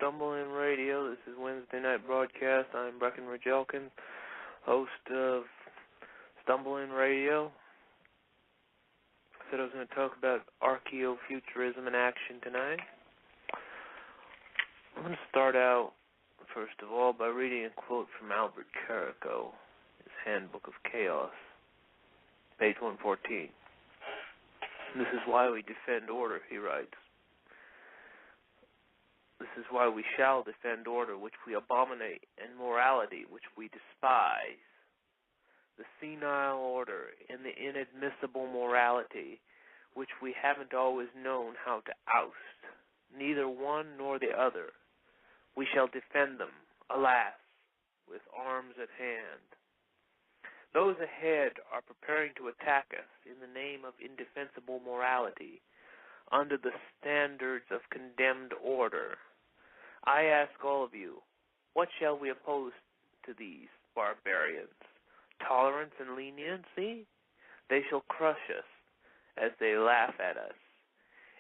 Stumble In Radio. This is Wednesday night broadcast. I'm Breckenridge Elkins, host of Stumble In Radio. I said I was going to talk about Archeofuturism in action tonight. I'm going to start out, first of all, by reading a quote from Albert Carrico, his Handbook of Chaos, page 114. This is why we defend order, he writes. This is why we shall defend order, which we abominate, and morality, which we despise. The senile order and the inadmissible morality, which we haven't always known how to oust, neither one nor the other. We shall defend them, alas, with arms at hand. Those ahead are preparing to attack us in the name of indefensible morality, under the standards of condemned order. I ask all of you, what shall we oppose to these barbarians? Tolerance and leniency? They shall crush us as they laugh at us.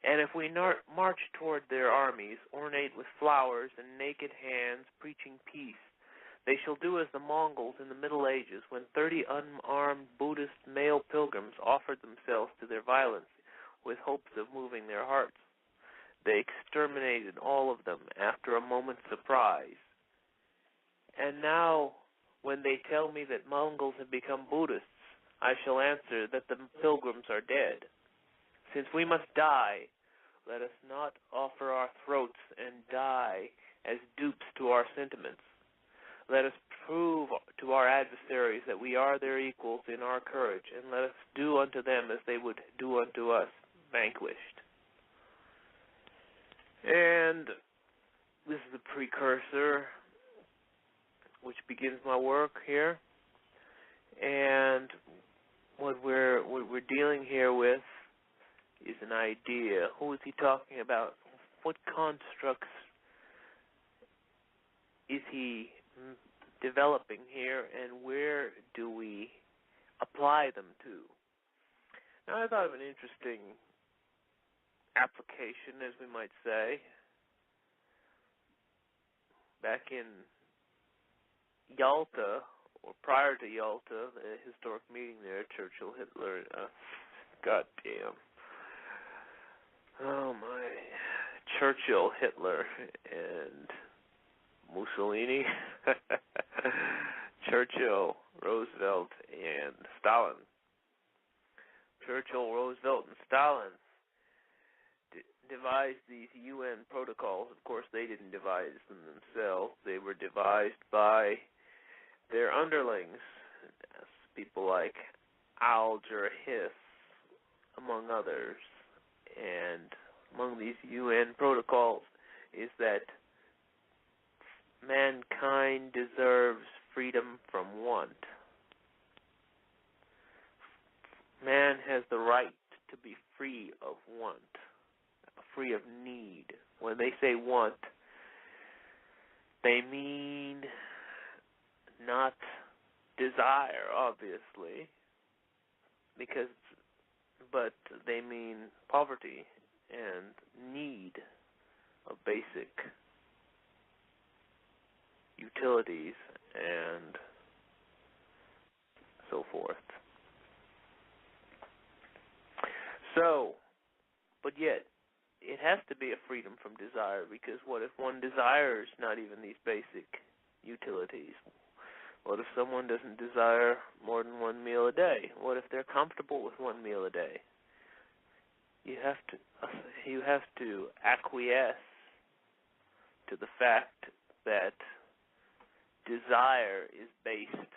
And if we march toward their armies, ornate with flowers and naked hands, preaching peace, they shall do as the Mongols in the Middle Ages, when 30 unarmed Buddhist male pilgrims offered themselves to their violence with hopes of moving their hearts. They exterminated all of them after a moment's surprise. And now, when they tell me that Mongols have become Buddhists, I shall answer that the pilgrims are dead. Since we must die, let us not offer our throats and die as dupes to our sentiments. Let us prove to our adversaries that we are their equals in our courage, and let us do unto them as they would do unto us, vanquished. And this is the precursor which begins my work here. And what we're dealing here with is an idea. Who is he talking about? What constructs is he developing here, and where do we apply them to? Now, I thought of an interesting application, as we might say. Back in Yalta, or prior to Yalta, the historic meeting there, Churchill, Hitler, goddamn. Oh my. Churchill, Hitler, and Mussolini. Churchill, Roosevelt, and Stalin. Churchill, Roosevelt, and Stalin devised these UN protocols. Of course, they didn't devise them themselves. They were devised by their underlings, people like Alger Hiss, among others. And among these UN protocols is that mankind deserves freedom from want. Man has the right to be free of want, free of need. When they say want, they mean not desire, obviously, but they mean poverty and need of basic utilities and so forth. So, but yet, it has to be a freedom from desire, because what if one desires not even these basic utilities? What if someone doesn't desire more than one meal a day? What if they're comfortable with one meal a day? You have to acquiesce to the fact that desire is based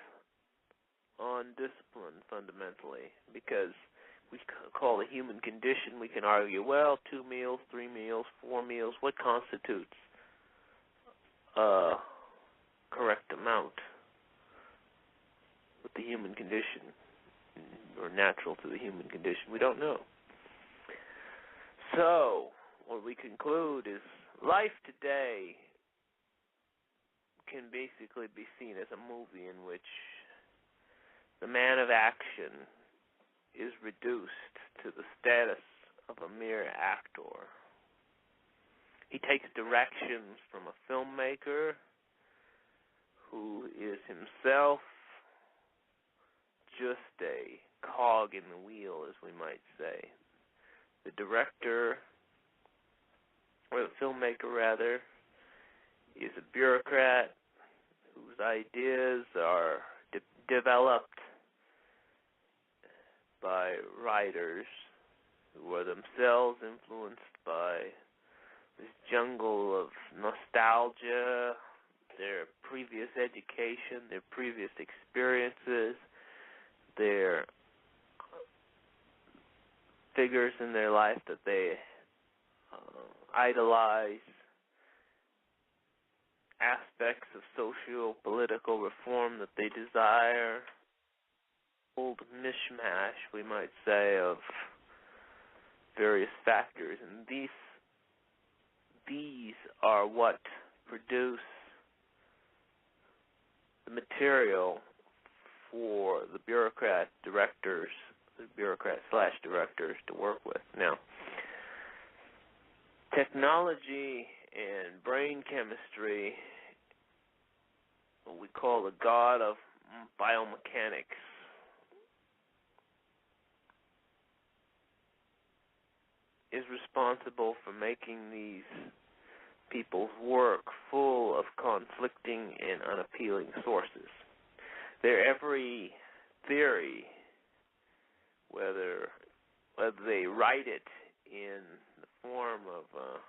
on discipline fundamentally, because we call the human condition, we can argue, well, 2 meals, 3 meals, 4 meals, what constitutes a correct amount with the human condition, or natural to the human condition? We don't know. So, what we conclude is life today can basically be seen as a movie in which the man of action is reduced to the status of a mere actor. He takes directions from a filmmaker who is himself just a cog in the wheel, as we might say. The director, or the filmmaker rather, is a bureaucrat whose ideas are developed by writers who are themselves influenced by this jungle of nostalgia, their previous education, their previous experiences, their figures in their life that they idolize, aspects of socio-political reform that they desire, old mishmash, we might say, of various factors. And these are what produce the material for the bureaucrat/directors to work with. Now, technology and brain chemistry, what we call the god of biomechanics, is responsible for making these people's work full of conflicting and unappealing sources. Their every theory, whether they write it in the form of a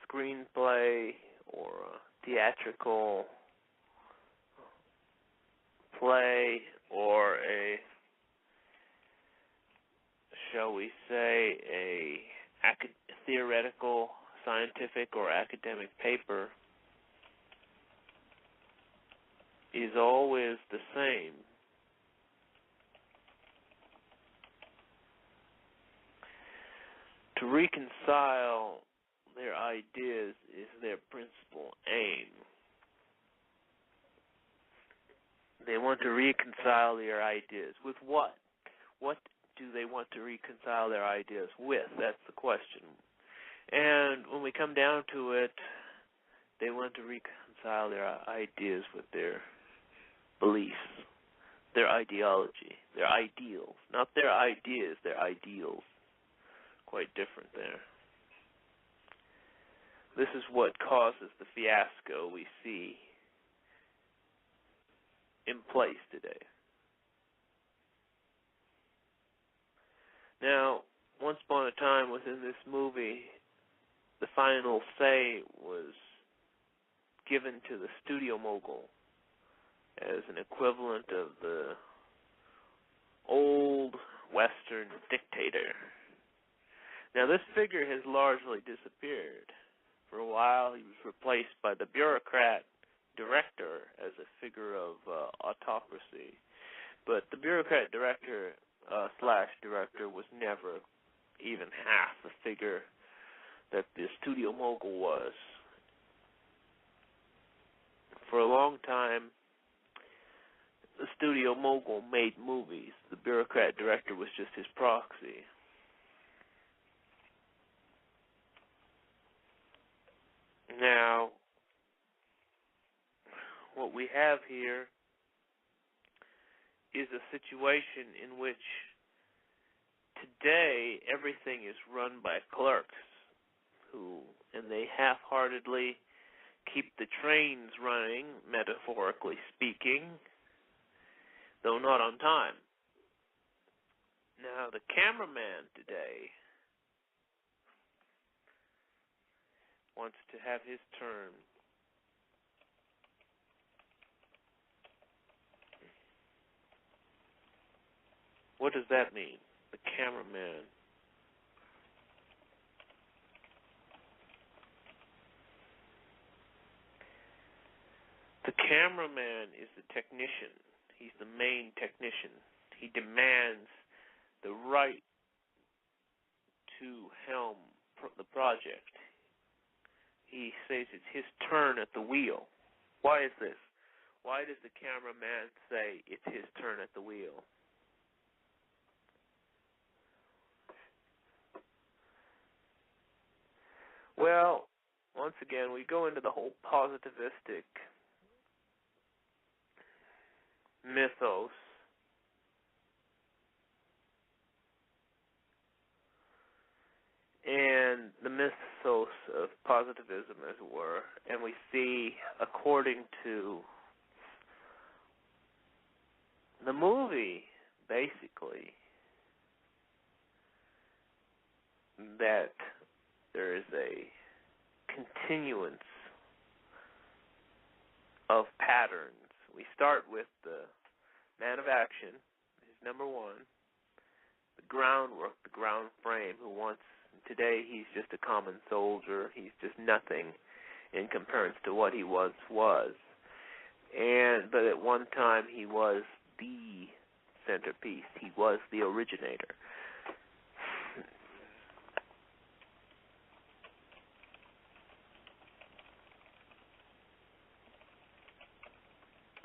screenplay or a theatrical play or a, shall we say, a theoretical, scientific, or academic paper, is always the same. To reconcile their ideas is their principal aim. They want to reconcile their ideas with what? What do they want to reconcile their ideas with? That's the question. And when we come down to it, they want to reconcile their ideas with their beliefs, their ideology, their ideals. Not their ideas, their ideals. Quite different there. This is what causes the fiasco we see in place today. Now, once upon a time within this movie, the final say was given to the studio mogul as an equivalent of the old Western dictator. Now, this figure has largely disappeared. For a while, he was replaced by the bureaucrat director as a figure of autocracy. But the bureaucrat director / director was never even half the figure that the studio mogul was. For a long time, the studio mogul made movies. The bureaucrat director was just his proxy. Now, what we have here is a situation in which today everything is run by clerks and they half-heartedly keep the trains running, metaphorically speaking, though not on time. Now, the cameraman today wants to have his turn. What does that mean? The cameraman. The cameraman is the technician. He's the main technician. He demands the right to helm the project. He says it's his turn at the wheel. Why is this? Why does the cameraman say it's his turn at the wheel? Well, once again, we go into the whole positivistic mythos. And the mythos of positivism, as it were, and we see, according to the movie, basically, that there is a continuance of patterns. We start with the man of action, who's number one, the groundwork, the ground frame, who wants, today he's just a common soldier, he's just nothing in comparison to what he once was. But at one time he was the centerpiece, he was the originator.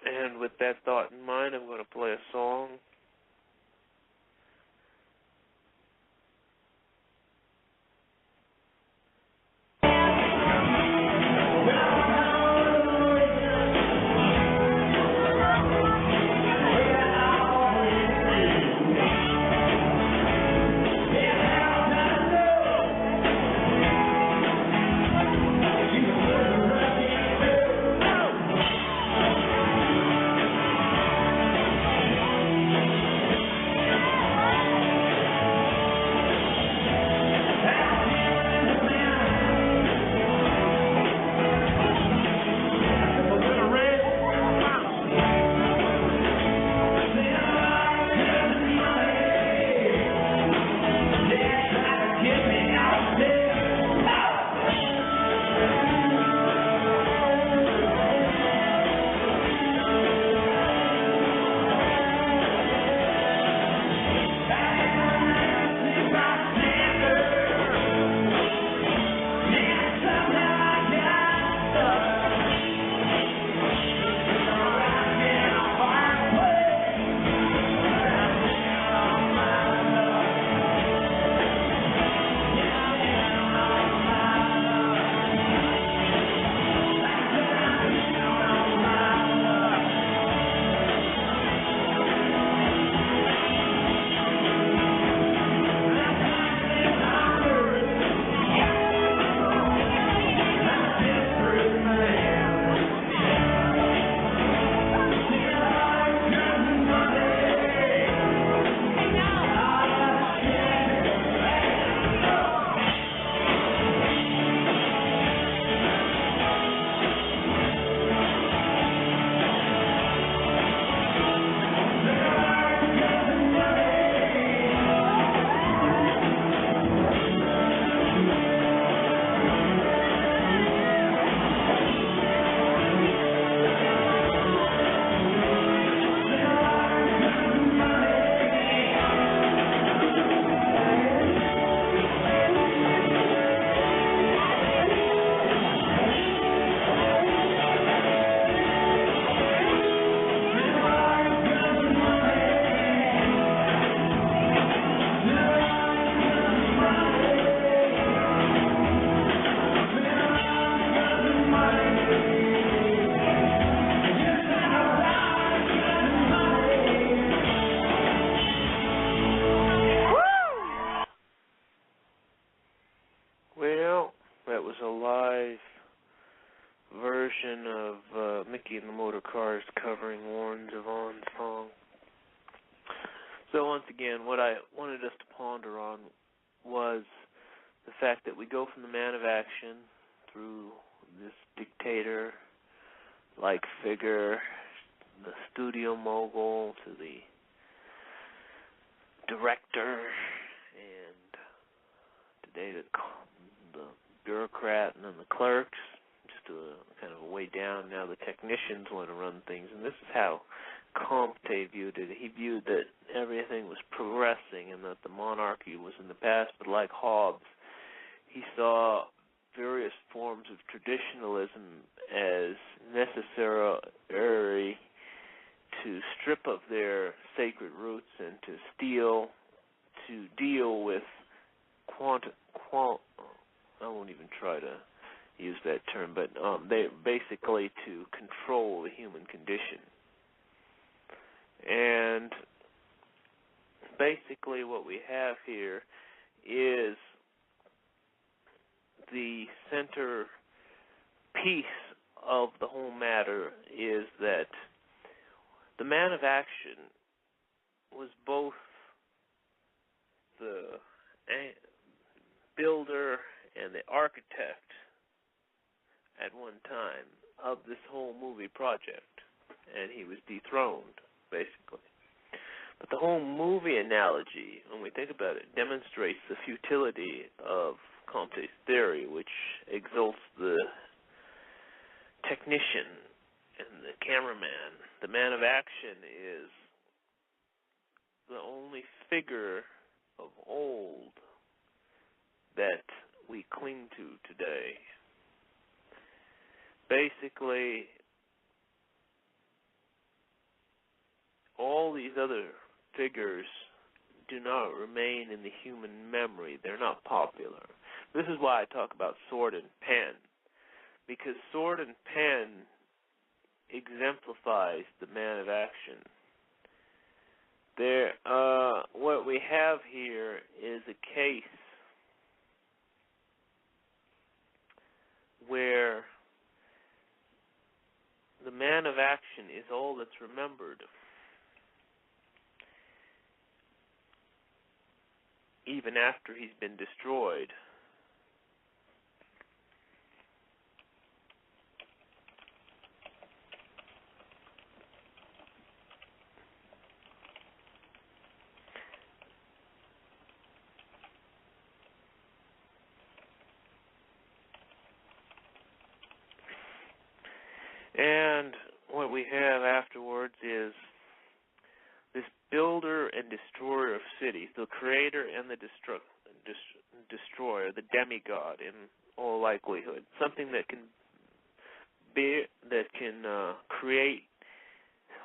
And with that thought in mind, I'm going to play a song. Version of Mickey and the Motorcars covering Warren Zevon's song. So once again, what I wanted us to ponder on was the fact that we go from the man of action through this dictator-like figure, the studio mogul, to the director, and today the bureaucrat, and then the clerks. Just a kind of a way down. Now the technicians want to run things, and this is how Comte viewed it. He viewed that everything was progressing and that the monarchy was in the past, but like Hobbes, he saw various forms of traditionalism as necessary to strip of their sacred roots and to deal with I won't even try to use that term, but they basically to control the human condition. And basically what we have here is the center piece of the whole matter is that the man of action was both the builder and the architect at one time of this whole movie project, and he was dethroned, basically. But the whole movie analogy, when we think about it, demonstrates the futility of Comte's theory, which exalts the technician and the cameraman. The man of action is the only figure of old that we cling to today. Basically, all these other figures do not remain in the human memory. They're not popular. This is why I talk about sword and pen, because sword and pen exemplifies the man of action. What we have here is a case where the man of action is all that's remembered, even after he's been destroyed. And what we have afterwards is this builder and destroyer of cities, the creator and the destroyer, the demigod in all likelihood, something that can create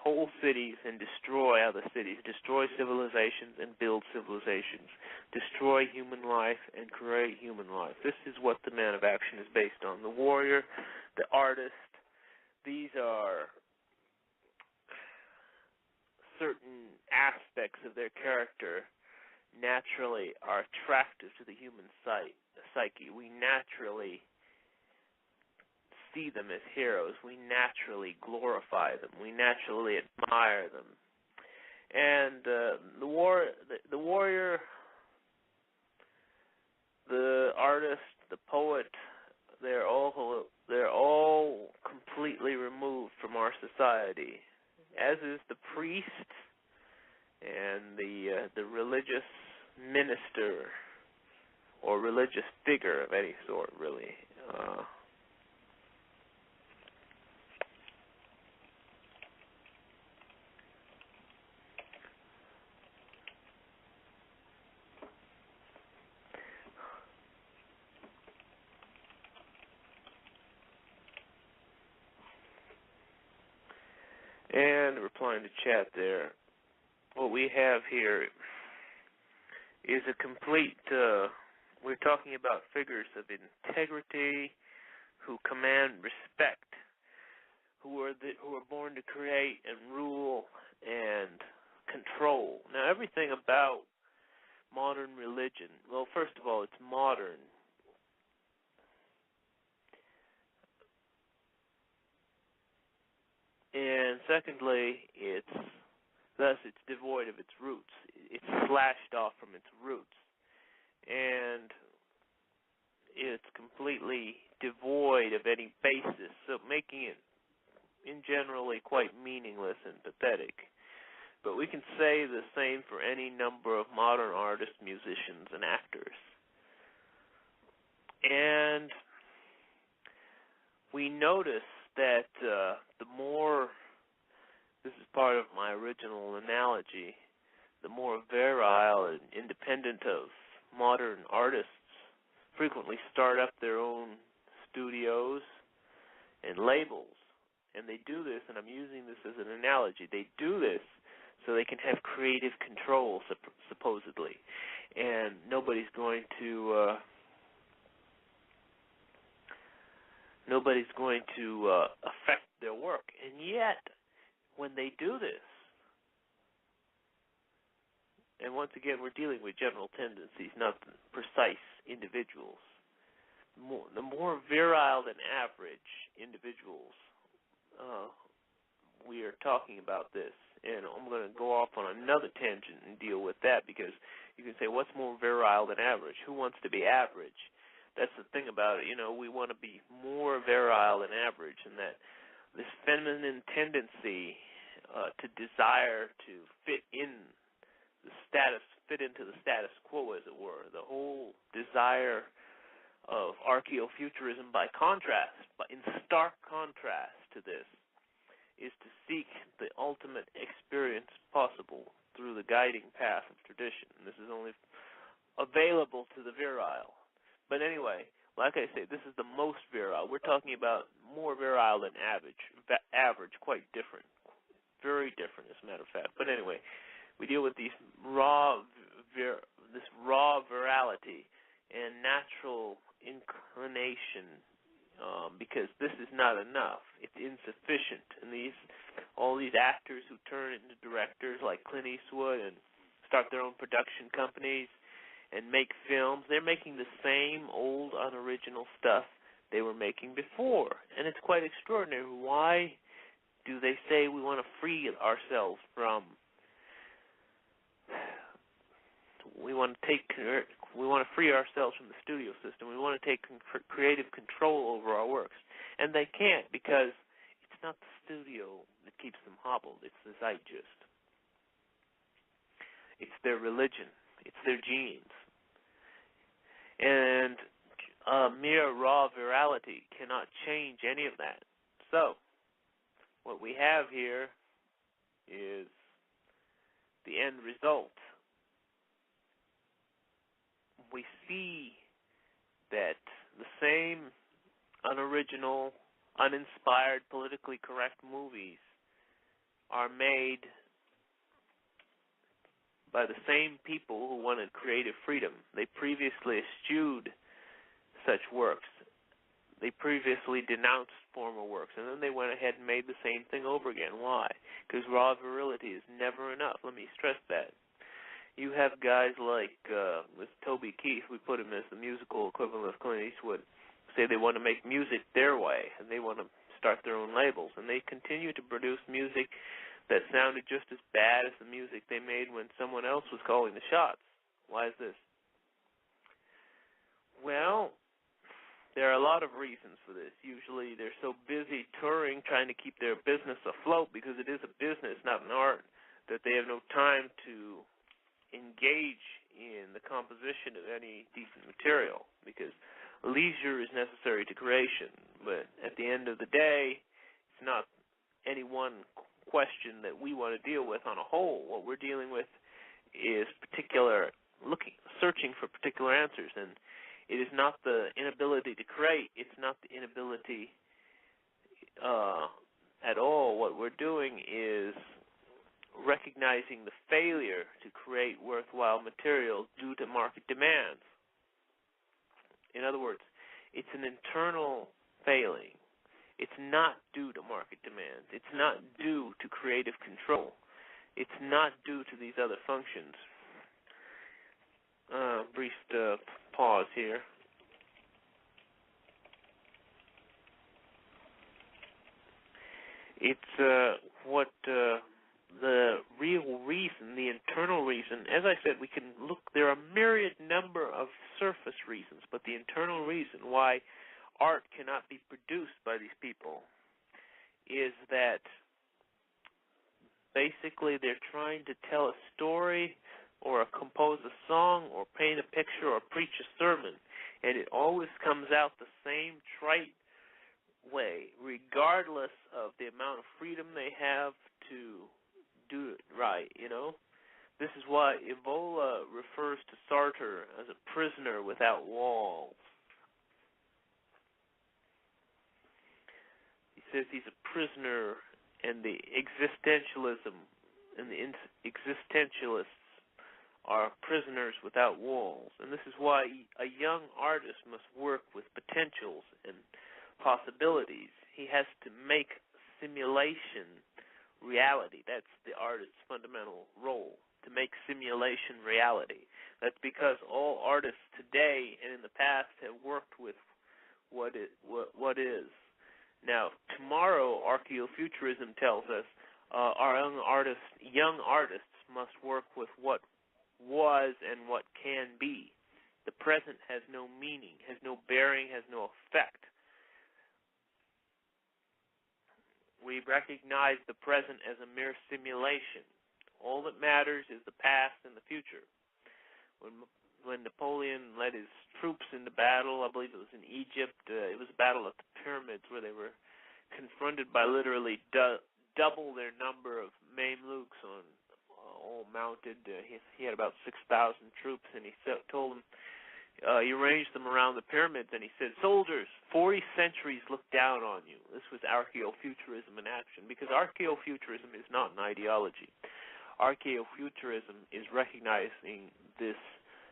whole cities and destroy other cities, destroy civilizations and build civilizations, destroy human life and create human life. This is what the man of action is based on. The warrior, the artist, these are certain aspects of their character naturally are attractive to the human psyche. We naturally see them as heroes. We naturally glorify them. We naturally admire them. And the warrior, the artist, the poet, they're all completely removed from our society, as is the priest and the religious minister or religious figure of any sort, really. And replying to chat there, what we have here is a complete, we're talking about figures of integrity who command respect, who are born to create and rule and control. Now, everything about modern religion, well, first of all, it's modern. And secondly, it's devoid of its roots. It's slashed off from its roots. And it's completely devoid of any basis, so making it in generally quite meaningless and pathetic. But we can say the same for any number of modern artists, musicians, and actors. And we notice that the more, this is part of my original analogy, the more virile and independent of modern artists frequently start up their own studios and labels. And they do this, and I'm using this as an analogy, they do this so they can have creative control, supposedly. And nobody's going to Nobody's going to affect their work. And yet, when they do this, and once again, we're dealing with general tendencies, not precise individuals. The more virile than average individuals, we are talking about this. And I'm going to go off on another tangent and deal with that, because you can say, what's more virile than average? Who wants to be average? That's the thing about it. We want to be more virile than average, and that this feminine tendency to desire to fit into the status quo, as it were. The whole desire of Archeofuturism, by contrast, in stark contrast to this, is to seek the ultimate experience possible through the guiding path of tradition. And this is only available to the virile. But anyway, like I say, this is the most virile. We're talking about more virile than average. Average, quite different. Very different, as a matter of fact. But anyway, we deal with this raw virality and natural inclination, because this is not enough. It's insufficient. And all these actors who turn into directors like Clint Eastwood and start their own production companies and make films, they're making the same old, unoriginal stuff they were making before. And it's quite extraordinary. Why do they say we want to free ourselves from we want to free ourselves from the studio system. We want to take creative control over our works. And they can't, because it's not the studio that keeps them hobbled. It's the zeitgeist. It's their religion. It's their genes. And mere raw virality cannot change any of that. So, what we have here is the end result. We see that the same unoriginal, uninspired, politically correct movies are made by the same people who wanted creative freedom. They previously eschewed such works. They previously denounced former works, and then they went ahead and made the same thing over again. Why? Because raw virility is never enough. Let me stress that. You have guys like with Toby Keith, we put him as the musical equivalent of Clint Eastwood, say they want to make music their way, and they want to start their own labels, and they continue to produce music that sounded just as bad as the music they made when someone else was calling the shots. Why is this? Well, there are a lot of reasons for this. Usually they're so busy touring, trying to keep their business afloat, because it is a business, not an art, that they have no time to engage in the composition of any decent material, because leisure is necessary to creation. But at the end of the day, it's not any one question that we want to deal with on a whole. What we're dealing with is searching for particular answers, and it is not the inability to create. It's not the inability at all. What we're doing is recognizing the failure to create worthwhile material due to market demands. In other words, it's an internal failing. It's not due to market demands. It's not due to creative control. It's not due to these other functions. Brief pause here. It's what the real reason, the internal reason. As I said, we can look. There are a myriad number of surface reasons, but the internal reason why art cannot be produced by these people is that basically they're trying to tell a story or compose a song or paint a picture or preach a sermon, and it always comes out the same trite way, regardless of the amount of freedom they have to do it right, you know? This is why Evola refers to Sartre as a prisoner without walls. He says he's a prisoner, and the existentialism and the existentialists are prisoners without walls. And this is why a young artist must work with potentials and possibilities. He has to make simulation reality. That's the artist's fundamental role, to make simulation reality. That's because all artists today and in the past have worked with what is. Now, tomorrow, Archeofuturism tells us our young artists must work with what was and what can be. The present has no meaning, has no bearing, has no effect. We recognize the present as a mere simulation. All that matters is the past and the future. When Napoleon led his troops into battle, I believe it was in Egypt, it was a battle at the pyramids where they were confronted by literally double their number of Mamluks all mounted. He had about 6,000 troops, and he told them, he arranged them around the pyramids, and he said, "Soldiers, 40 centuries look down on you." This was Archeofuturism in action, because Archeofuturism is not an ideology. Archeofuturism is recognizing this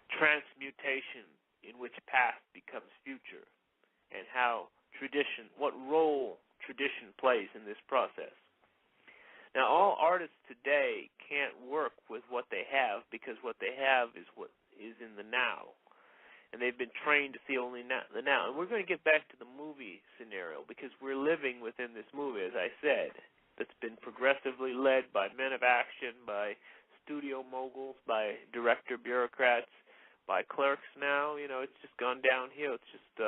transmutation in which past becomes future, and how what role tradition plays in this process. Now, all artists today can't work with what they have, because what they have is what is in the now. And they've been trained to see only the now. And we're going to get back to the movie scenario, because we're living within this movie, as I said, that's been progressively led by men of action, by studio moguls, by director bureaucrats, by clerks now. It's just gone downhill. It's just,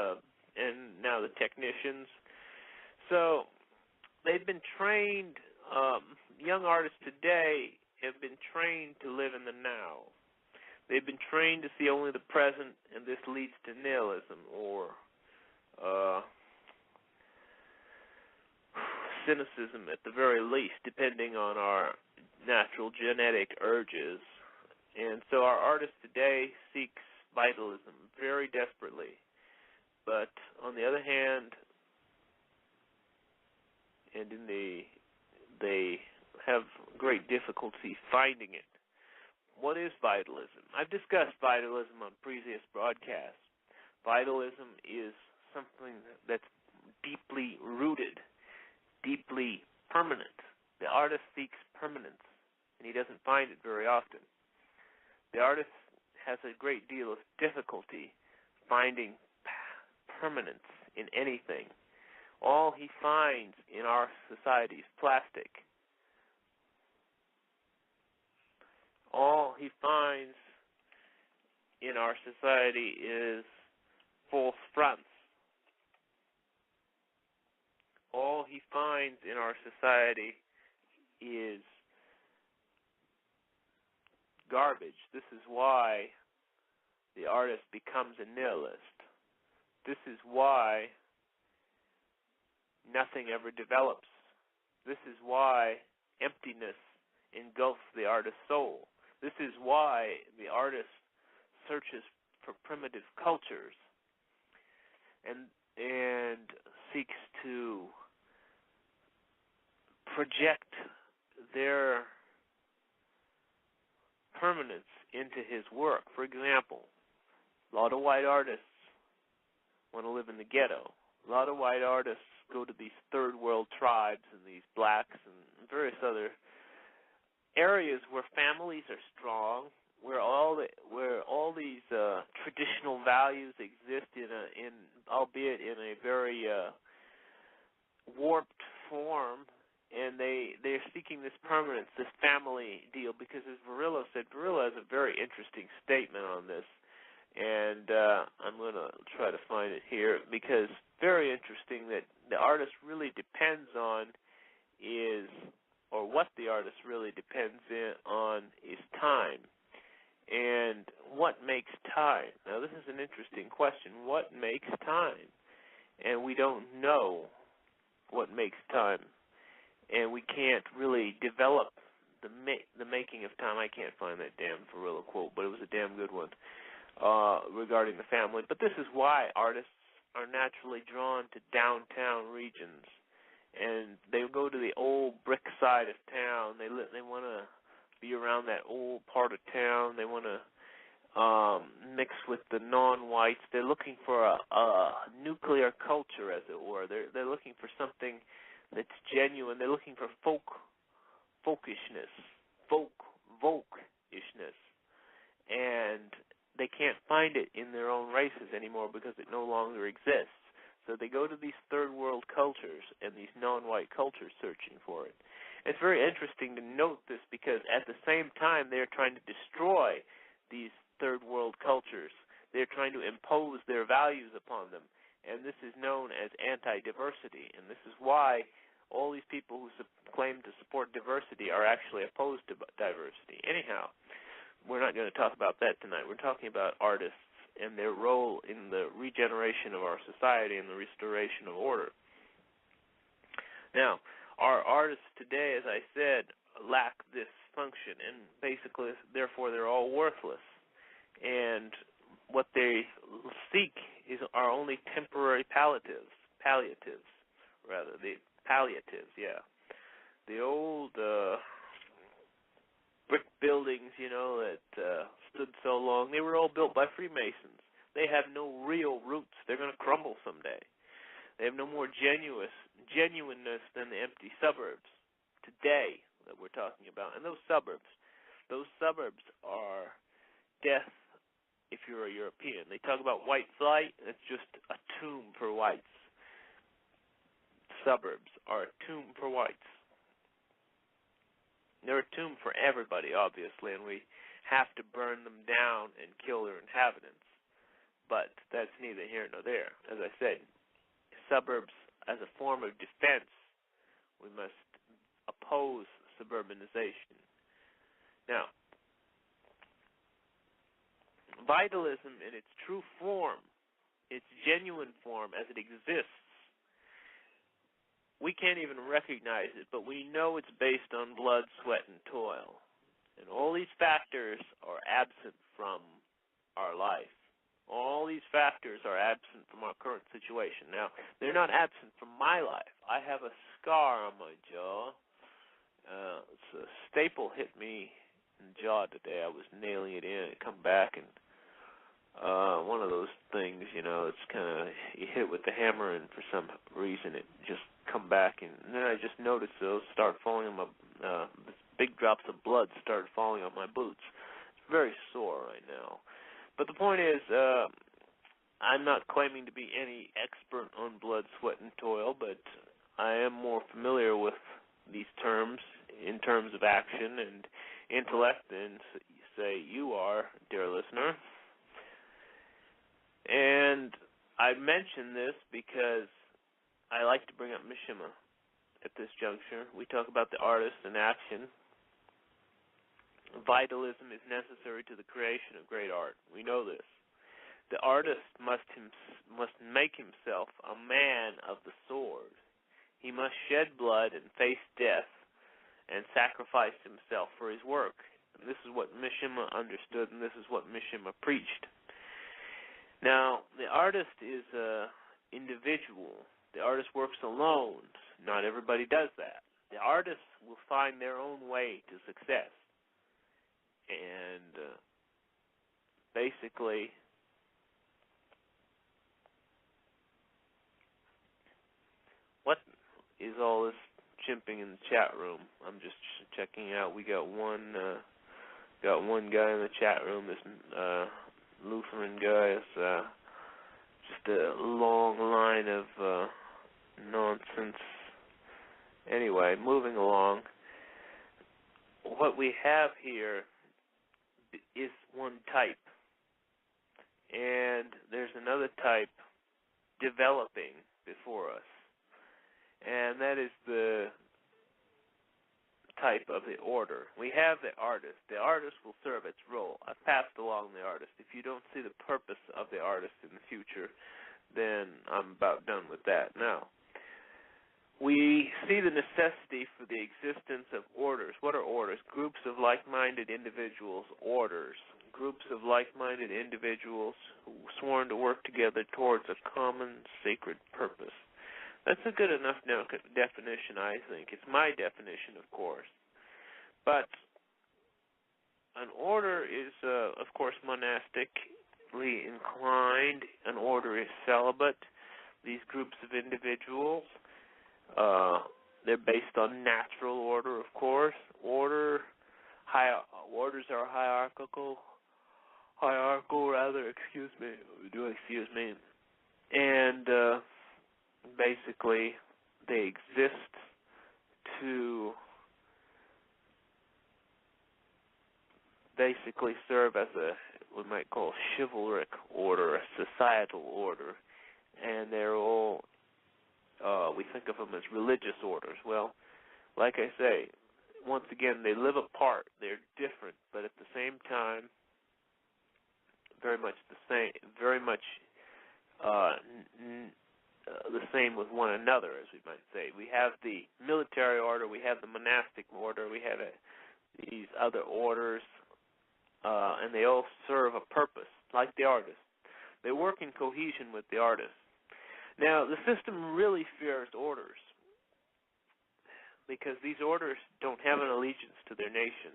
and now the technicians. So they've been trained, young artists today have been trained to live in the now. They've been trained to see only the present, and this leads to nihilism or cynicism at the very least, depending on our natural genetic urges. And so our artist today seeks vitalism very desperately. But on the other hand, they have great difficulty finding it. What is vitalism? I've discussed vitalism on previous broadcasts. Vitalism is something that's deeply rooted, deeply permanent. The artist seeks permanence, and he doesn't find it very often. The artist has a great deal of difficulty finding permanence in anything. All he finds in our society is plastic. All he finds in our society is false fronts. All he finds in our society is garbage. This is why the artist becomes a nihilist. This is why nothing ever develops. This is why emptiness engulfs the artist's soul. This is why the artist searches for primitive cultures and seeks to project their permanence into his work. For example, a lot of white artists want to live in the ghetto. A lot of white artists go to these third world tribes and these blacks and various other areas where families are strong, where all these traditional values exist albeit in a very warped form, and they're seeking this permanence, this family deal, because as Varillo said, Varillo has a very interesting statement on this, and I'm going to try to find it here, because very interesting that the artist really depends on what the artist really depends on is time. And what makes time? Now, this is an interesting question. What makes time? And we don't know what makes time. And we can't really develop the making of time. I can't find that damn Varillo quote, but it was a damn good one regarding the family. But this is why artists are naturally drawn to downtown regions. And they go to the old brick side of town. They want to be around that old part of town. They want to mix with the non-whites. They're looking for a nuclear culture, as it were. They're looking for something that's genuine. They're looking for folkishness, volkishness, and they can't find it in their own races anymore because it no longer exists. So they go to these third world cultures and these non-white cultures searching for it. It's very interesting to note this because at the same time they're trying to destroy these third world cultures. They're trying to impose their values upon them, and this is known as anti-diversity. And this is why all these people who claim to support diversity are actually opposed to diversity. Anyhow, we're not going to talk about that tonight. We're talking about artists and their role in the regeneration of our society and the restoration of order. Now, our artists today, as I said, lack this function, and basically, therefore, they're all worthless. And what they seek are only temporary palliatives, The old brick buildings, that stood so long, they were all built by Freemasons. They have no real roots. They're going to crumble someday. They have no more genuineness than the empty suburbs today that we're talking about. And those suburbs are death if you're a European. They talk about white flight, it's just a tomb for whites. Suburbs are a tomb for whites. They're a tomb for everybody, obviously, and we have to burn them down and kill their inhabitants. But that's neither here nor there. As I said, suburbs as a form of defense, we must oppose suburbanization. Now, vitalism in its true form, its genuine form as it exists, we can't even recognize it, but we know it's based on blood, sweat, and toil. And all these factors are absent from our life. All these factors are absent from our current situation. Now, they're not absent from my life. I have a scar on my jaw. It's a staple hit me in the jaw today. I was nailing it in. It come back, and one of those things, it's kind of, you hit it with the hammer, and for some reason it just come back. And then I just noticed those start falling on my, big drops of blood started falling on my boots. It's very sore right now. But the point is, I'm not claiming to be any expert on blood, sweat, and toil, but I am more familiar with these terms in terms of action and intellect than, say, you are, dear listener. And I mention this because I like to bring up Mishima at this juncture. We talk about the artist and action. Vitalism is necessary to the creation of great art. We know this. The artist must make himself a man of the sword. He must shed blood and face death and sacrifice himself for his work. And this is what Mishima understood, and this is what Mishima preached. Now, the artist is an individual. The artist works alone. Not everybody does that. The artists will find their own way to success. And basically, what is all this chimping in the chat room? I'm just checking out. We got one guy in the chat room. This Lutheran guy is just a long line of nonsense. Anyway, moving along. What we have here is one type, and there's another type developing before us, and that is the type of the order. We have the artist. The artist will serve its role. I've passed along the artist. If you don't see the purpose of the artist in the future, then I'm about done with that. Now, we see the necessity for the existence of orders. What are orders? Groups of like-minded individuals, orders. Groups of like-minded individuals sworn to work together towards a common sacred purpose. That's a good enough definition, I think. It's my definition, of course. But an order is, of course, monastically inclined. An order is celibate. these groups of individuals. They're based on natural order, of course. Orders are hierarchical, excuse me. And basically, they exist to basically serve as we might call chivalric order, a societal order, and they're all, we think of them as religious orders. Well, like I say, once again, they live apart. They're different, but at the same time, very much the same with one another, as we might say. We have the military order, we have the monastic order, we have these other orders, and they all serve a purpose, like the artist. They work in cohesion with the artist. Now, the system really fears orders, because these orders don't have an allegiance to their nation,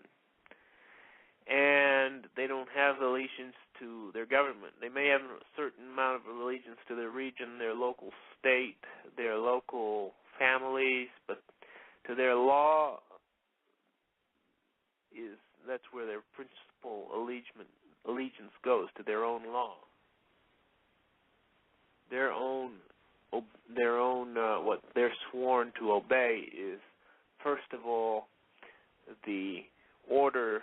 and they don't have allegiance to their government. They may have a certain amount of allegiance to their region, their local state, their local families, but to their law that's where their principal allegiance goes, to their own law. What they're sworn to obey is, first of all, the order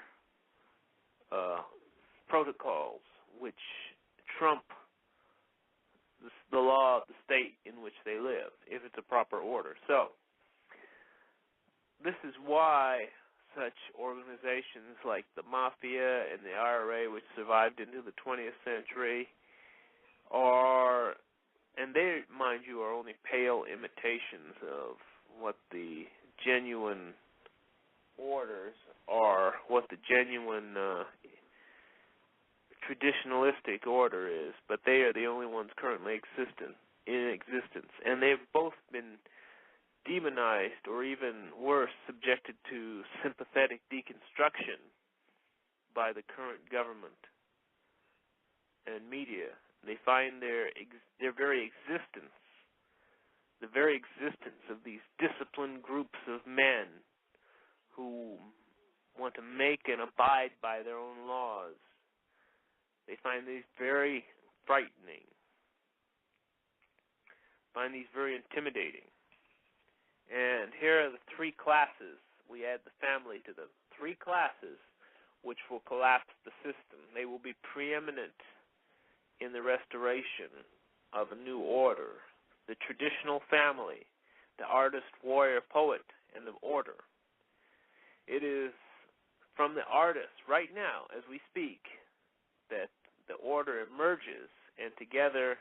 protocols, which trump the law of the state in which they live, if it's a proper order. So, this is why such organizations like the Mafia and the IRA, which survived into the 20th century, are, and they, mind you, are only pale imitations of what the genuine orders are, what the genuine traditionalistic order is, but they are the only ones currently in existence. And they've both been demonized, or even worse, subjected to sympathetic deconstruction by the current government and media. They find their very existence, the very existence of these disciplined groups of men who want to make and abide by their own laws, they find these very frightening, find these very intimidating. And here are the three classes. We add the family to them. Three classes which will collapse the system. They will be preeminent in the restoration of a new order. The traditional family, the artist, warrior, poet, and the order. It is from the artist, right now, as we speak, that the order emerges, and together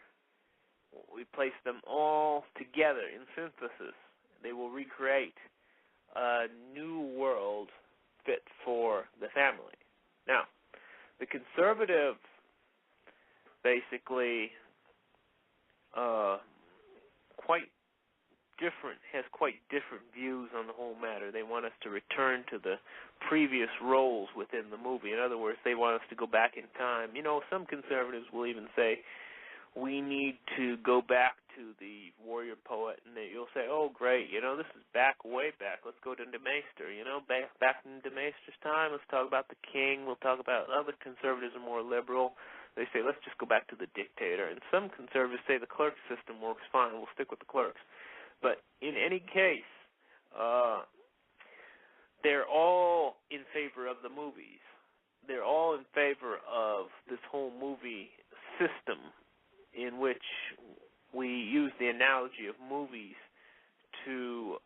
we place them all together in synthesis. They will recreate a new world fit for the family. Now, the conservative basically has quite different views on the whole matter. They want us to return to the previous roles within the movie. In other words, they want us to go back in time. You know, some conservatives will even say, we need to go back to the warrior poet, and you'll say, oh, great, you know, this is way back. Let's go to De Maester, you know, back in De Maester's time. Let's talk about the king. We'll talk about other conservatives are more liberal. They say, let's just go back to the dictator. And some conservatives say the clerk system works fine. We'll stick with the clerks. But in any case, they're all in favor of the movies. They're all in favor of this whole movie system, in which we use the analogy of movies to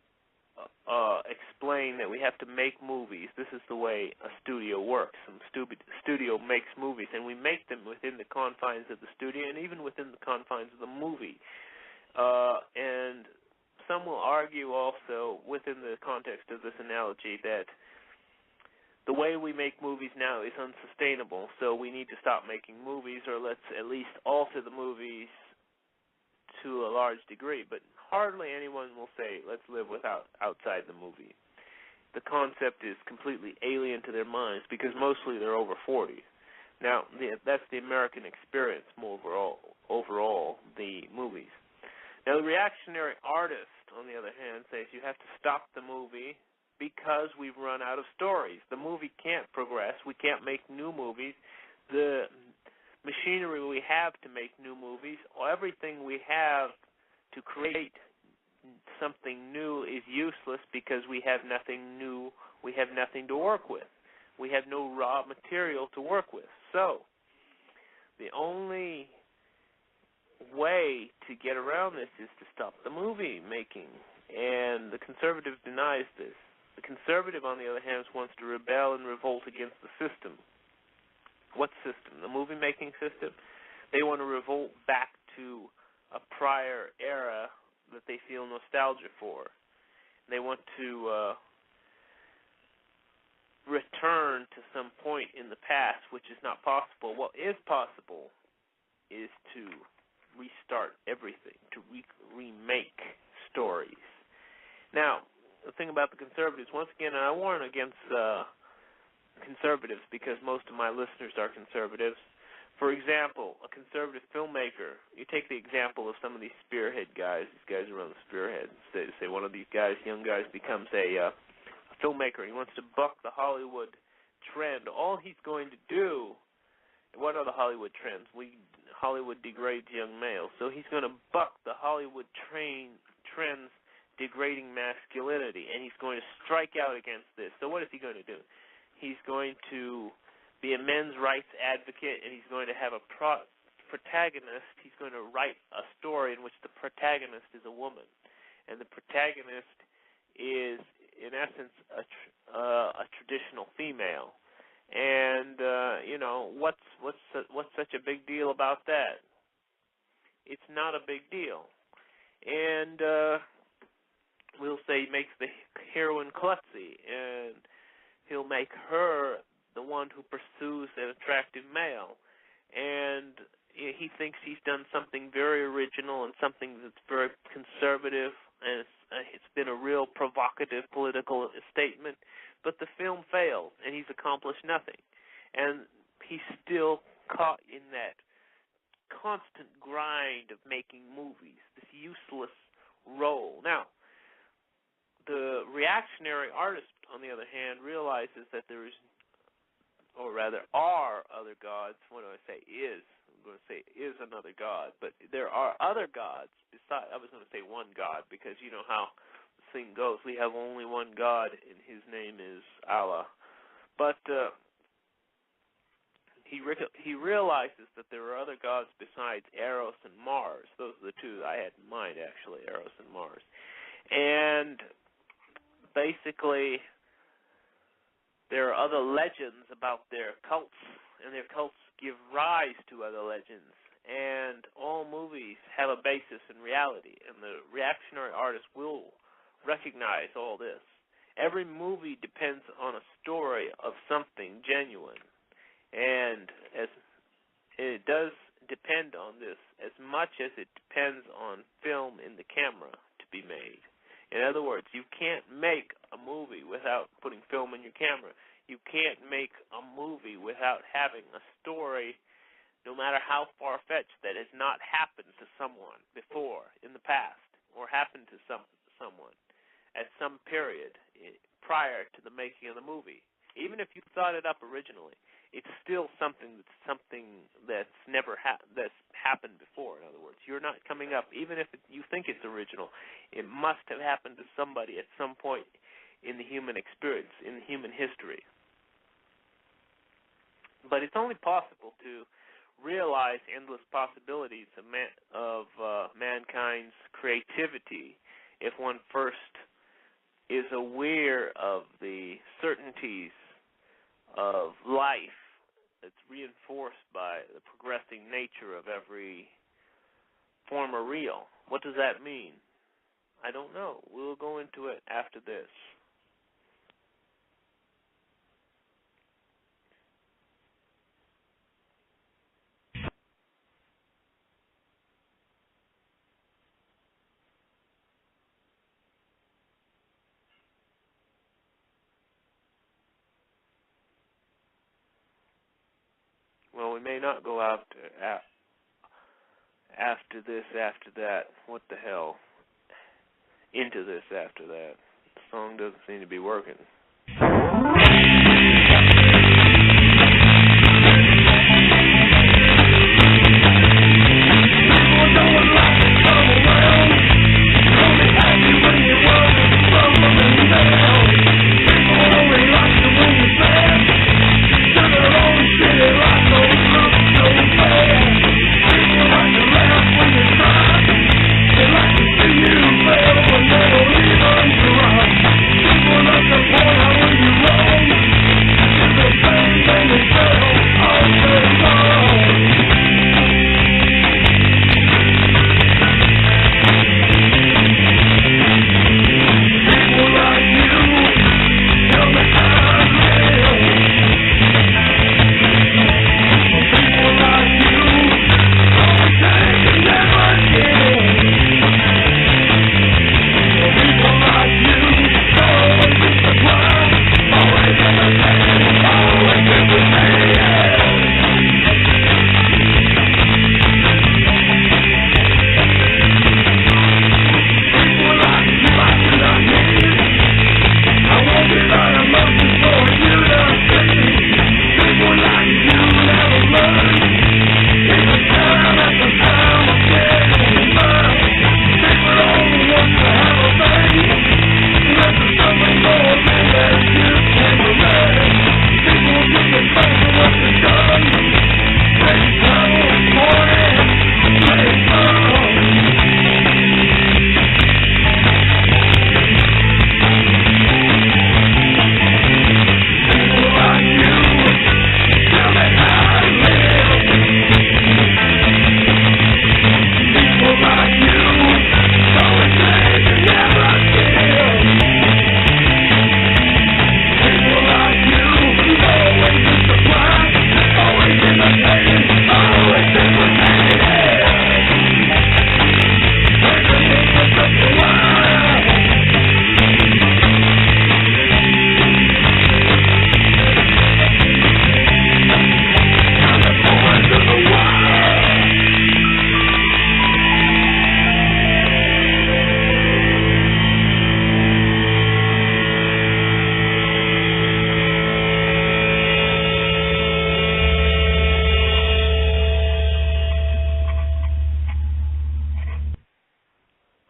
explain that we have to make movies. This is the way a studio works. Some studio makes movies, and we make them within the confines of the studio and even within the confines of the movie. And some will argue also within the context of this analogy that the way we make movies now is unsustainable, so we need to stop making movies, or let's at least alter the movies to a large degree. But hardly anyone will say, let's live outside the movie. The concept is completely alien to their minds, because mostly they're over 40. Now, that's the American experience overall, the movies. Now, the reactionary artist, on the other hand, says you have to stop the movie because we've run out of stories. The movie can't progress. We can't make new movies. The machinery we have to make new movies, or everything we have to create something new is useless because we have nothing new. We have nothing to work with. We have no raw material to work with. So, the only way to get around this is to stop the movie making, and the conservative denies this. The conservative, on the other hand, wants to rebel and revolt against the system. What system? The movie-making system? They want to revolt back to a prior era that they feel nostalgia for. They want to return to some point in the past, which is not possible. What is possible is to restart everything, to remake stories. Now, the thing about the conservatives, once again, and I warn against conservatives because most of my listeners are conservatives. For example, a conservative filmmaker, you take the example of some of these spearhead guys, these guys who run the spearhead, say one of these guys, young guys, becomes a filmmaker. He wants to buck the Hollywood trend. All he's going to do, what are the Hollywood trends? Hollywood degrades young males. So he's going to buck the Hollywood trends degrading masculinity, and he's going to strike out against this. So what is he going to do? He's going to be a men's rights advocate, and he's going to have a protagonist. He's going to write a story in which the protagonist is a woman, and the protagonist is, in essence, a traditional female. And what's such a big deal about that? It's not a big deal. And we'll say he makes the heroine klutzy, and he'll make her the one who pursues an attractive male. And he thinks he's done something very original and something that's very conservative, and it's been a real provocative political statement. But the film failed, and he's accomplished nothing. And he's still caught in that constant grind of making movies, this useless role. Now, the reactionary artist, on the other hand, realizes that there is, or rather are other gods. What do I say? I'm going to say is another god, but there are other gods besides. I was going to say one god because you know how the thing goes. We have only one God, and his name is Allah. But he realizes that there are other gods besides Eros and Mars. Those are the two I had in mind, actually, Eros and Mars. And basically, there are other legends about their cults, and their cults give rise to other legends. And all movies have a basis in reality, and the reactionary artist will recognize all this. Every movie depends on a story of something genuine, and it does depend on this as much as it depends on film in the camera to be made. In other words, you can't make a movie without putting film in your camera. You can't make a movie without having a story, no matter how far-fetched, that has not happened to someone before in the past, or happened to someone at some period prior to the making of the movie. Even if you thought it up originally, it's still something that's never that's happened before. In other words, you're not coming up, even if you think it's original, it must have happened to somebody at some point in the human experience, in human history. But it's only possible to realize endless possibilities of mankind's creativity if one first is aware of the certainties of life that's reinforced by the progressing nature of every form or real. What does that mean? I don't know. We'll go into it after this. Well, we may not go after after this, after that. What the hell? Into this, after that. The song doesn't seem to be working.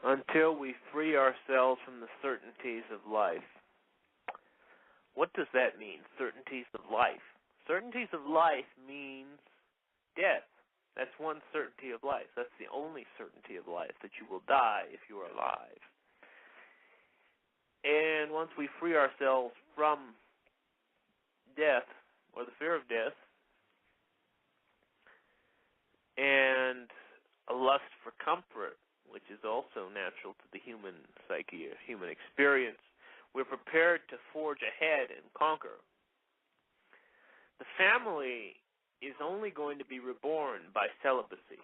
Until we free ourselves from the certainties of life. What does that mean, certainties of life? Certainties of life means death. That's one certainty of life. That's the only certainty of life, that you will die if you are alive. And once we free ourselves from death, or the fear of death, and a lust for comfort, which is also natural to the human psyche, or human experience, we're prepared to forge ahead and conquer. The family is only going to be reborn by celibacy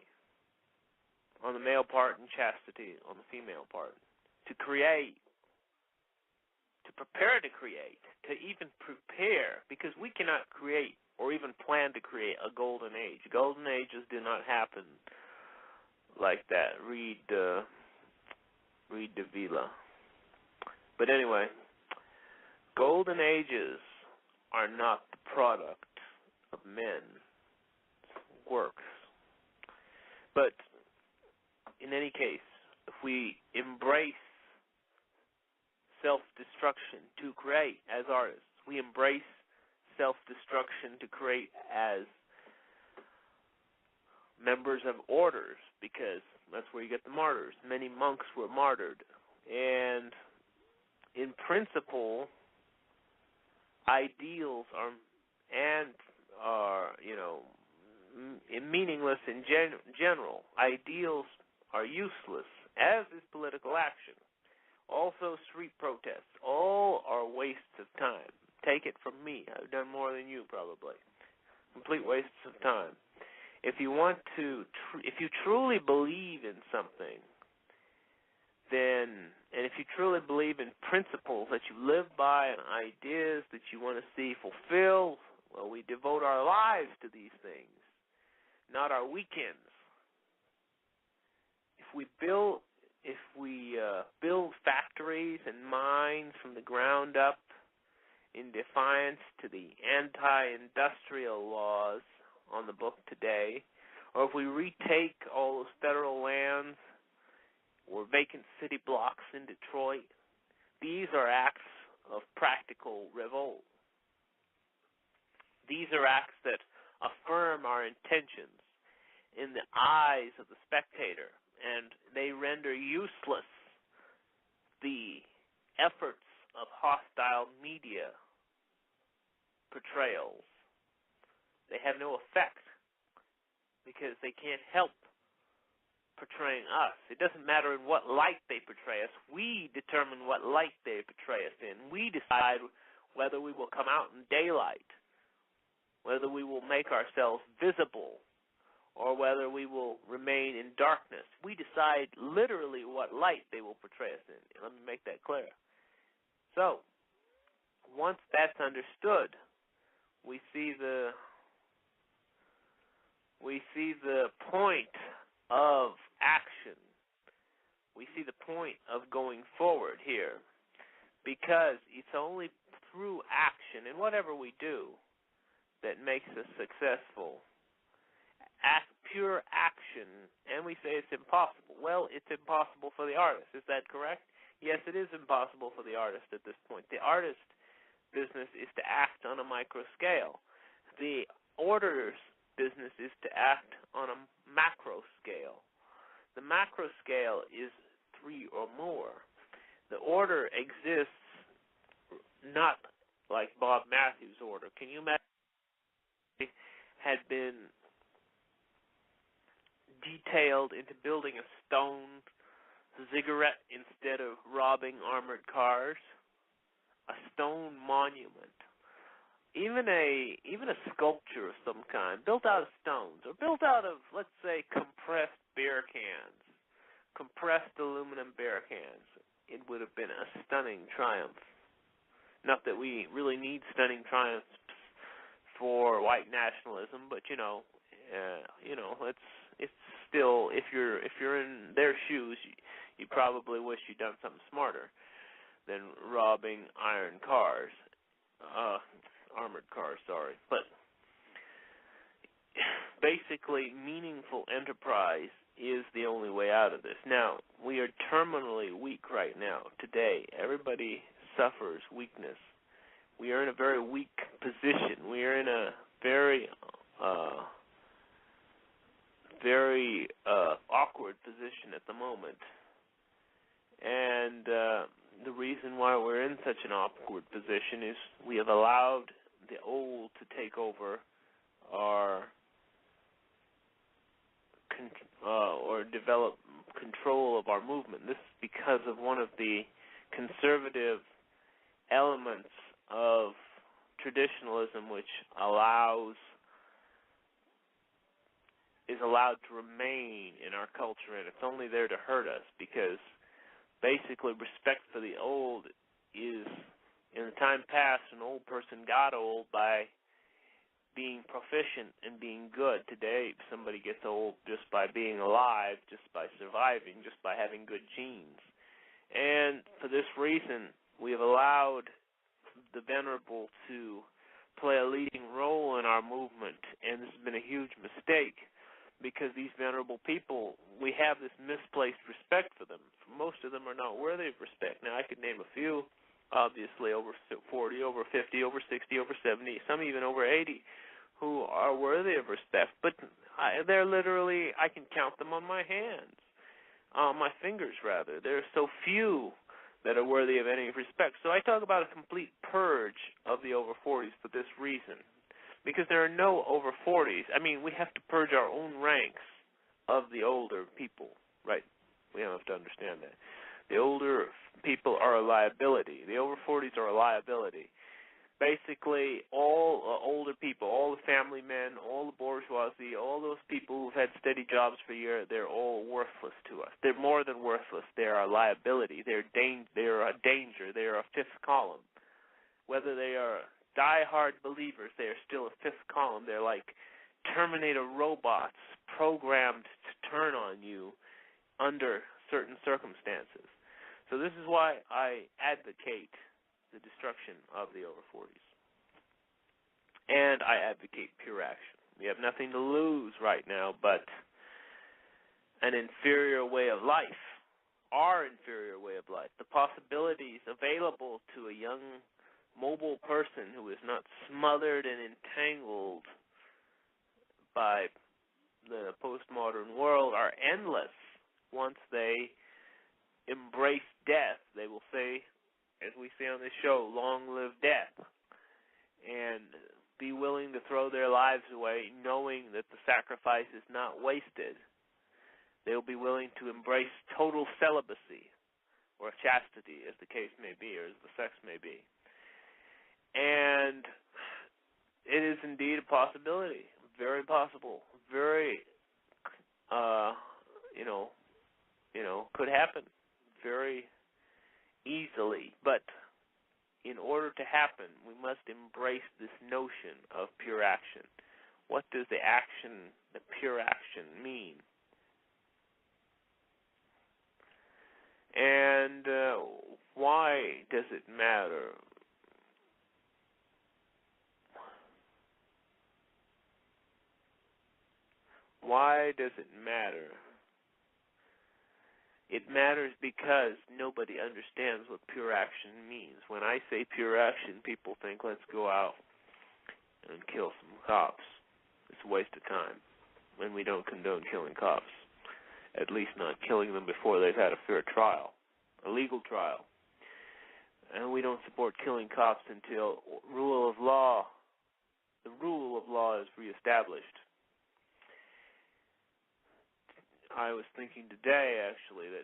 on the male part and chastity on the female part. To create, to prepare to create, to even prepare, because we cannot create or even plan to create a golden age. Golden ages do not happen like that. Read De Villa. But anyway, golden ages are not the product of men's works. But in any case, if we embrace self-destruction to create as artists, we embrace self-destruction to create as members of orders, because that's where you get the martyrs. Many monks were martyred. And in principle, ideals are meaningless in general. Ideals are useless, as is political action. Also, street protests. All are wastes of time. Take it from me. I've done more than you, probably. Complete wastes of time. If you want to, if you truly believe in something, then, and if you truly believe in principles that you live by and ideas that you want to see fulfilled, well, we devote our lives to these things, not our weekends. we build factories and mines from the ground up in defiance to the anti-industrial laws on the book today, or if we retake all those federal lands or vacant city blocks in Detroit, these are acts of practical revolt. These are acts that affirm our intentions in the eyes of the spectator, and they render useless the efforts of hostile media portrayals. They have no effect because they can't help portraying us. It doesn't matter in what light they portray us. We determine what light they portray us in. We decide whether we will come out in daylight, whether we will make ourselves visible, or whether we will remain in darkness. We decide literally what light they will portray us in. Let me make that clear. So, once that's understood, we see the point of action. We see the point of going forward here, because it's only through action in whatever we do that makes us successful. Pure action, and we say it's impossible. Well, it's impossible for the artist. Is that correct? Yes, it is impossible for the artist at this point. The artist business is to act on a micro scale. The order's business is to act on a macro scale. The macro scale is 3 or more. The order exists not like Bob Matthews' order. Can you imagine if he had been detailed into building a stone ziggurat instead of robbing armored cars? A stone monument. Even a sculpture of some kind, built out of stones, or built out of, let's say, compressed beer cans, compressed aluminum beer cans, it would have been a stunning triumph. Not that we really need stunning triumphs for white nationalism, but it's still, if you're in their shoes, you probably wish you'd done something smarter than robbing armored cars, But basically, meaningful enterprise is the only way out of this. Now, we are terminally weak right now. Today, everybody suffers weakness. We are in a very weak position. We are in a very awkward position at the moment. And the reason why we're in such an awkward position is we have allowed the old to take over our or develop control of our movement. This is because of one of the conservative elements of traditionalism, which is allowed to remain in our culture, and it's only there to hurt us, because basically respect for the old is, in the time past, an old person got old by being proficient and being good. Today, somebody gets old just by being alive, just by surviving, just by having good genes. And for this reason, we have allowed the venerable to play a leading role in our movement, and this has been a huge mistake, because these venerable people, we have this misplaced respect for them. Most of them are not worthy of respect. Now, I could name a few, obviously, over 40, over 50, over 60, over 70, some even over 80, who are worthy of respect. But they're literally, I can count them on my hands, my fingers, rather. There are so few that are worthy of any respect. So I talk about a complete purge of the over 40s for this reason, because there are no over 40s. I mean, we have to purge our own ranks of the older people, right? We have to understand that. The older people are a liability. The over 40s are a liability. Basically, all older people, all the family men, all the bourgeoisie, all those people who've had steady jobs for a year, they're all worthless to us. They're more than worthless. They're a liability. They're a danger. They're a fifth column. Whether they are die-hard believers, they are still a fifth column. They're like Terminator robots programmed to turn on you under certain circumstances. So this is why I advocate the destruction of the over 40s. And I advocate pure action. We have nothing to lose right now but an inferior way of life, our inferior way of life. The possibilities available to a young, mobile person who is not smothered and entangled by the postmodern world are endless. Once they embrace death, they will say, as we say on this show, long live death, and be willing to throw their lives away knowing that the sacrifice is not wasted. They will be willing to embrace total celibacy, or chastity, as the case may be, or as the sex may be. And it is indeed a possibility, very possible, very, could happen very easily. But in order to happen, we must embrace this notion of pure action. What does the pure action mean? And why does it matter? Why does it matter? It matters because nobody understands what pure action means. When I say pure action, people think, let's go out and kill some cops. It's a waste of time. And we don't condone killing cops. At least not killing them before they've had a fair trial, a legal trial. And we don't support killing cops until the rule of law is reestablished. I was thinking today, actually, that,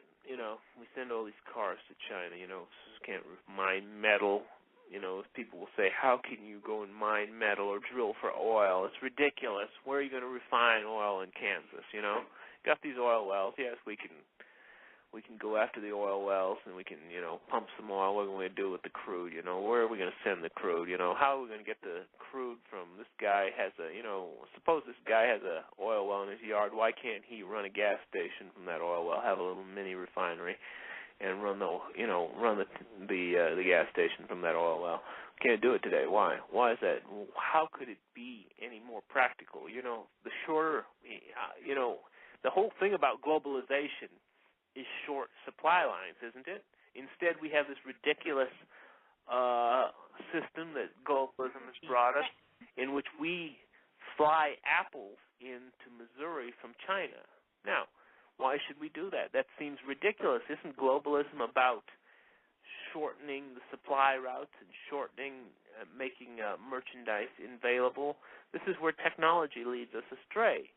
we send all these cars to China, can't mine metal. People will say, how can you go and mine metal or drill for oil? It's ridiculous. Where are you going to refine oil in Kansas, Got these oil wells. Yes, we can go after the oil wells and we can, pump some oil. What are we going to do with the crude, Where are we going to send the crude, How are we going to get the crude from this guy has a, suppose this guy has a oil well in his yard. Why can't he run a gas station from that oil well, have a little mini refinery and run the gas station from that oil well? Can't do it today. Why? Why is that? How could it be any more practical? The shorter, the whole thing about globalization is short supply lines, isn't it? Instead, we have this ridiculous system that globalism has brought us, in which we fly apples into Missouri from China. Now, why should we do that? That seems ridiculous. Isn't globalism about shortening the supply routes and making merchandise available? This is where technology leads us astray.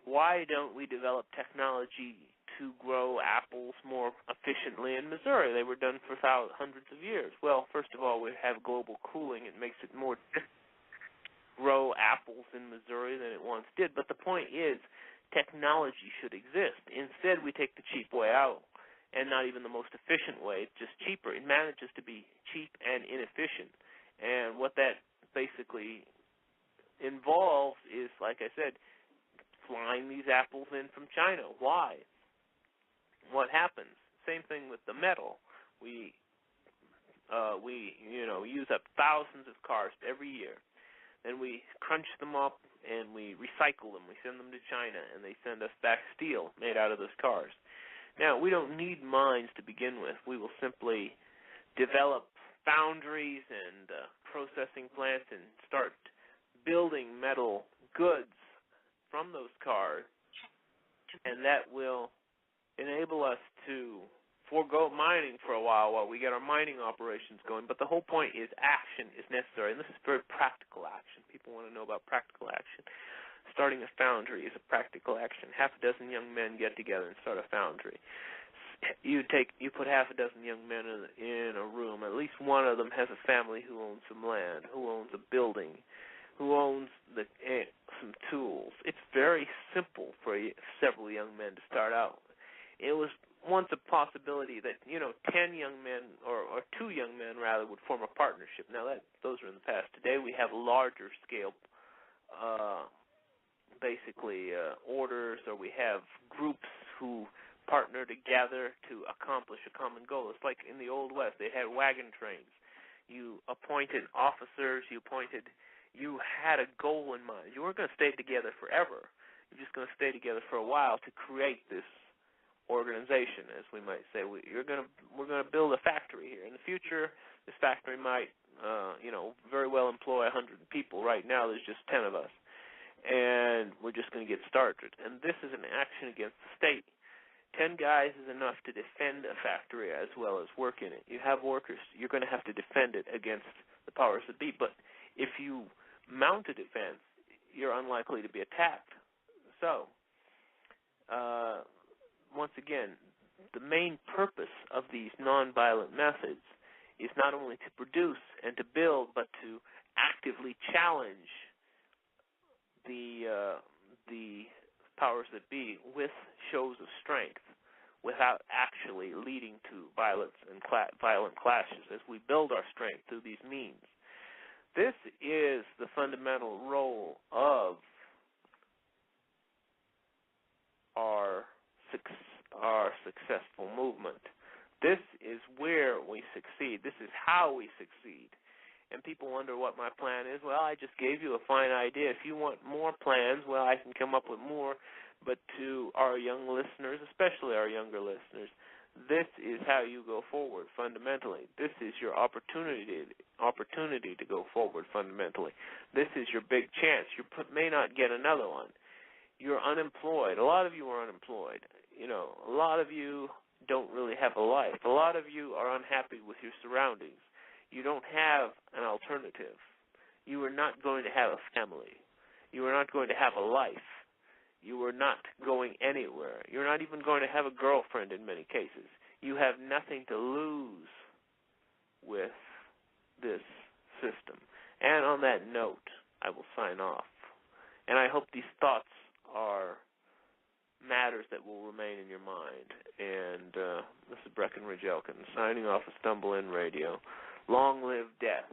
Why don't we develop technology to grow apples more efficiently in Missouri? They were done for hundreds of years. Well, first of all, we have global cooling. It makes it more difficult to grow apples in Missouri than it once did. But the point is, technology should exist. Instead, we take the cheap way out, and not even the most efficient way. It's just cheaper. It manages to be cheap and inefficient. And what that basically involves is, like I said, flying these apples in from China. Why? What happens? Same thing with the metal. We use up thousands of cars every year. Then we crunch them up and we recycle them. We send them to China, and they send us back steel made out of those cars. Now, we don't need mines to begin with. We will simply develop foundries and processing plants and start building metal goods from those cars, and that will enable us to forego mining for a while we get our mining operations going. But the whole point is action is necessary, and this is very practical action. People want to know about practical action. Starting a foundry is a practical action. Half a dozen young men get together and start a foundry. You put half a dozen young men in a room. At least one of them has a family who owns some land, who owns a building, who owns some tools. It's very simple for several young men to start out. It was once a possibility that 10 young men or 2 young men rather would form a partnership. Now those are in the past. Today we have larger scale, orders, or we have groups who partner together to accomplish a common goal. It's like in the Old West, they had wagon trains. You appointed officers, you had a goal in mind. You weren't going to stay together forever. You're just going to stay together for a while to create this organization, as we might say. We're going to build a factory here. In the future, this factory might, very well employ 100 people. Right now, there's just 10 of us, and we're just going to get started. And this is an action against the state. 10 guys is enough to defend a factory as well as work in it. You have workers, you're going to have to defend it against the powers that be. But if you mount a defense, you're unlikely to be attacked. So, once again, the main purpose of these nonviolent methods is not only to produce and to build, but to actively challenge the powers that be with shows of strength without actually leading to violence and violent clashes as we build our strength through these means. This is the fundamental role of our successful movement. This is where we succeed. This is how we succeed. And people wonder what my plan is. Well, I just gave you a fine idea. If you want more plans, well, I can come up with more. But to our young listeners, especially our younger listeners, this is how you go forward fundamentally. This is your opportunity to go forward fundamentally. This is your big chance. You may not get another one. You're unemployed. A lot of you are unemployed. A lot of you don't really have a life. A lot of you are unhappy with your surroundings. You don't have an alternative. You are not going to have a family. You are not going to have a life. You are not going anywhere. You're not even going to have a girlfriend in many cases. You have nothing to lose with this system. And on that note, I will sign off. And I hope these thoughts are matters that will remain in your mind. And this is Breckenridge Elkin signing off of Stumble In Radio. Long live death.